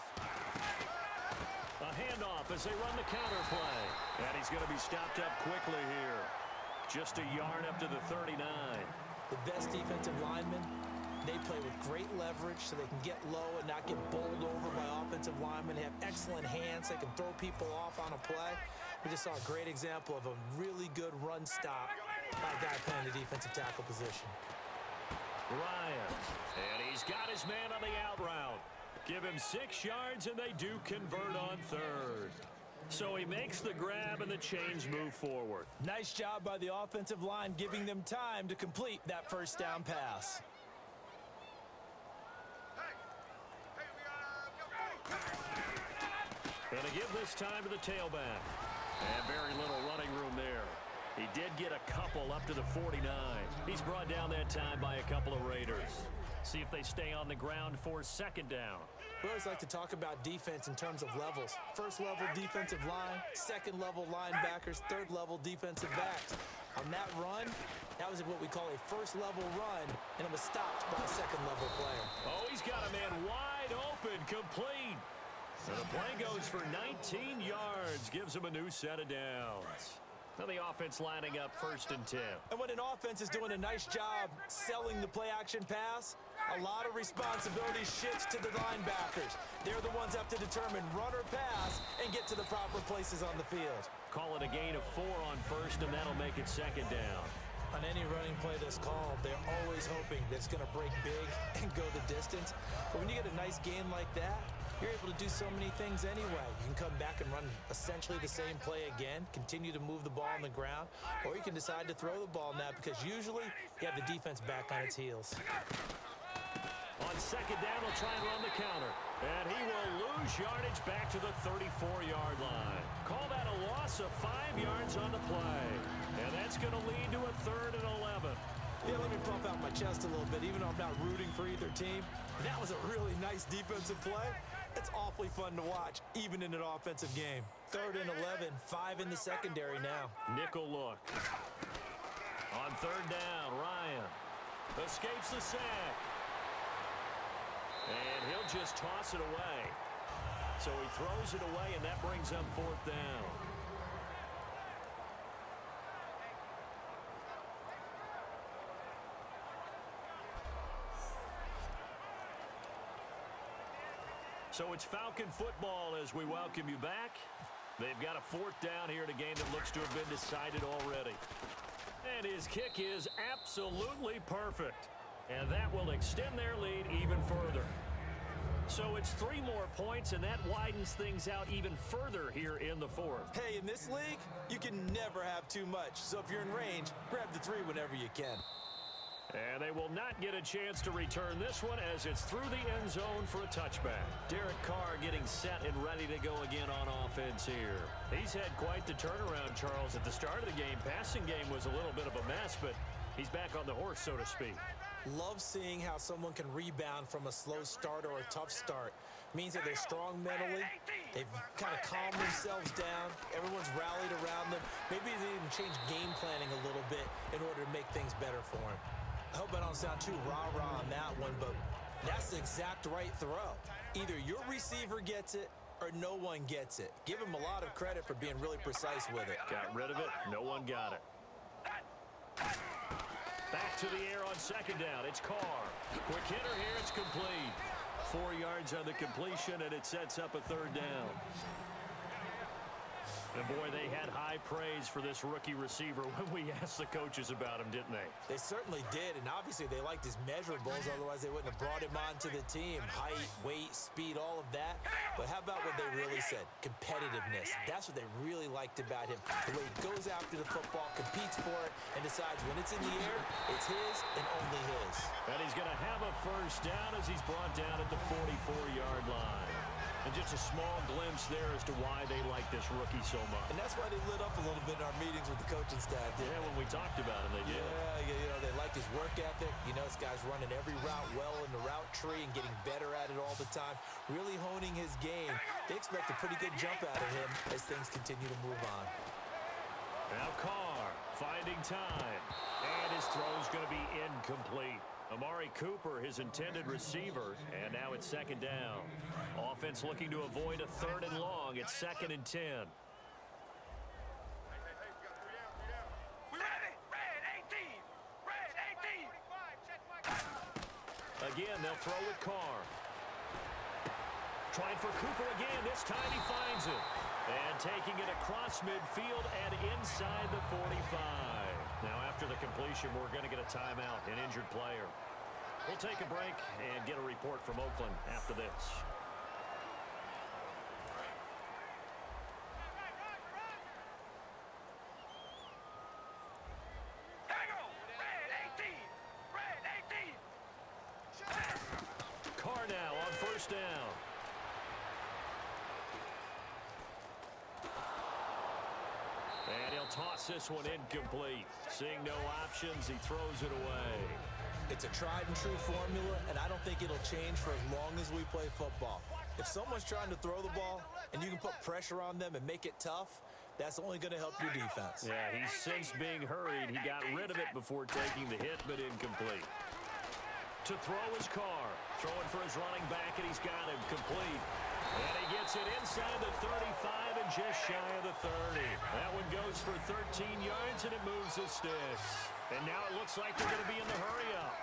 A handoff as they run the counter play. And he's going to be stopped up quickly here. Just a yard up to the 39. The best defensive linemen, they play with great leverage so they can get low and not get bowled over by offensive linemen. They have excellent hands. They can throw people off on a play. We just saw a great example of a really good run stop by a guy playing the defensive tackle position. Ryan, and he's got his man on the out route. Give him 6 yards, and they do convert on 3rd. So he makes the grab, and the chains move forward. Nice job by the offensive line giving them time to complete that 1st down pass. Going to give this time to the tailback. And very little running room there. He did get a couple up to the 49. He's brought down that time by a couple of Raiders. See if they stay on the ground for 2nd down. We always like to talk about defense in terms of levels. 1st level defensive line, 2nd level linebackers, 3rd level defensive backs. On that run, that was what we call a 1st level run, and it was stopped by a 2nd level player. Oh, he's got a man wide open, complete. So the play goes for 19 yards, gives him a new set of downs. Now the offense lining up 1st and 10. And when an offense is doing a nice job selling the play-action pass, a lot of responsibility shifts to the linebackers. They're the ones that have to determine run or pass and get to the proper places on the field. Call it a gain of 4 on 1st, and that'll make it 2nd down. On any running play that's called, they're always hoping that it's going to break big and go the distance. But when you get a nice gain like that, you're able to do so many things anyway. You can come back and run essentially the same play again, continue to move the ball on the ground, or you can decide to throw the ball now because usually you have the defense back on its heels. On 2nd down, he'll try and run the counter. And he will lose yardage back to the 34-yard line. Call that a loss of 5 yards on the play. And that's going to lead to a 3rd and 11. Yeah, let me pump out my chest a little bit, even though I'm not rooting for either team. That was a really nice defensive play. It's awfully fun to watch, even in an offensive game. 3rd and 11, 5 in the secondary now. Nickel look. On 3rd down, Ryan escapes the sack. And he'll just toss it away. So he throws it away, and that brings up 4th down. So it's Falcon football as we welcome you back. They've got a 4th down here in a game that looks to have been decided already. And his kick is absolutely perfect. And that will extend their lead even further. So it's 3 more points, and that widens things out even further here in the 4th. Hey, in this league, you can never have too much. So if you're in range, grab the 3 whenever you can. And they will not get a chance to return this one as it's through the end zone for a touchback. Derek Carr getting set and ready to go again on offense here. He's had quite the turnaround, Charles. At the start of the game, passing game was a little bit of a mess, but he's back on the horse, so to speak. Love seeing how someone can rebound from a slow start or a tough start. Means that they're strong mentally. They've kind of calmed themselves down. Everyone's rallied around them. Maybe they even change game planning a little bit in order to make things better for them. I hope I don't sound too rah-rah on that one, but that's the exact right throw. Either your receiver gets it or no one gets it. Give him a lot of credit for being really precise with it. Got rid of it. No one got it. Back to the air on 2nd down. It's Carr. Quick hitter here. It's complete. 4 yards on the completion, and it sets up a 3rd down. And, boy, they had high praise for this rookie receiver when we asked the coaches about him, didn't they? They certainly did, and obviously they liked his measurables. Otherwise, they wouldn't have brought him onto the team. Height, weight, speed, all of that. But how about what they really said? Competitiveness. That's what they really liked about him. The way he goes after the football, competes for it, and decides when it's in the air, it's his and only his. And he's going to have a 1st down as he's brought down at the 44-yard line. And just a small glimpse there as to why they like this rookie so much. And that's why they lit up a little bit in our meetings with the coaching staff. Yeah, when we talked about him, they did. Yeah, you know, they liked his work ethic. You know, this guy's running every route well in the route tree and getting better at it all the time. Really honing his game. They expect a pretty good jump out of him as things continue to move on. Now Carr finding time. And his throw's going to be incomplete. Amari Cooper, his intended receiver, and now it's 2nd down. Offense looking to avoid a 3rd and long. It's 2nd and 10. Again, they'll throw with Carr. Trying for Cooper again. This time he finds it. And taking it across midfield and inside the 45. Now, after the completion, we're going to get a timeout, an injured player. We'll take a break and get a report from Oakland after this. Carr now on 1st down. And he'll toss this one incomplete. Seeing no options, he throws it away. It's a tried-and-true formula, and I don't think it'll change for as long as we play football. If someone's trying to throw the ball and you can put pressure on them and make it tough, that's only going to help your defense. Yeah, he's since being hurried. He got rid of it before taking the hit, but incomplete. To throw is Carr. Throwing for his running back, and he's got him complete. And he gets it inside the 35 and just shy of the 30. That one goes for 13 yards, and it moves the sticks. And now it looks like they're going to be in the hurry-up.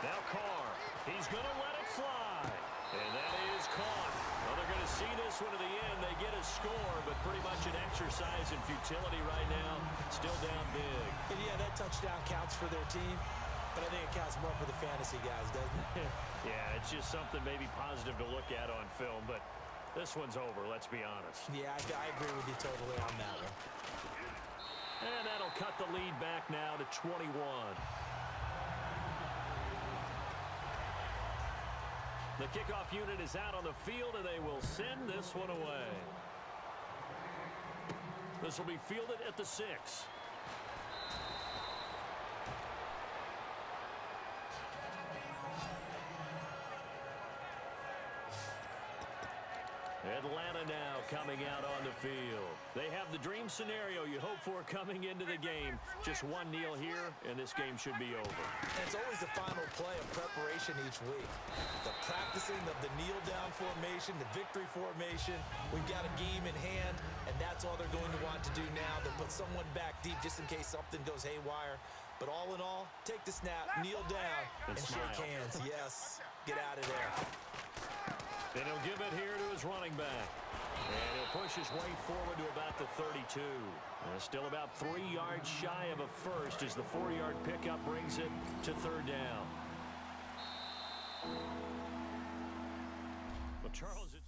Now Carr, he's going to let it fly. And that is caught. Well, they're going to see this one to the end. They get a score, but pretty much an exercise in futility right now. Still down big. And yeah, that touchdown counts for their team, but I think it counts more for the fantasy guys, doesn't it? Yeah, it's just something maybe positive to look at on film, but this one's over, let's be honest. Yeah, I agree with you totally on that one. And that'll cut the lead back now to 21. The kickoff unit is out on the field, and they will send this one away. This will be fielded at the 6. Atlanta now coming out on the field. They have the dream scenario you hope for coming into the game. Just one kneel here, and this game should be over. And it's always the final play of preparation each week. The practicing of the kneel-down formation, the victory formation. We've got a game in hand, and that's all they're going to want to do now. They'll put someone back deep just in case something goes haywire. But all in all, take the snap, kneel down, and shake hands. Yes, get out of there. And he'll give it here to his running back. And he'll push his way forward to about the 32. Still about 3 yards shy of a first as the 4-yard pickup brings it to third down. But Charles, it's...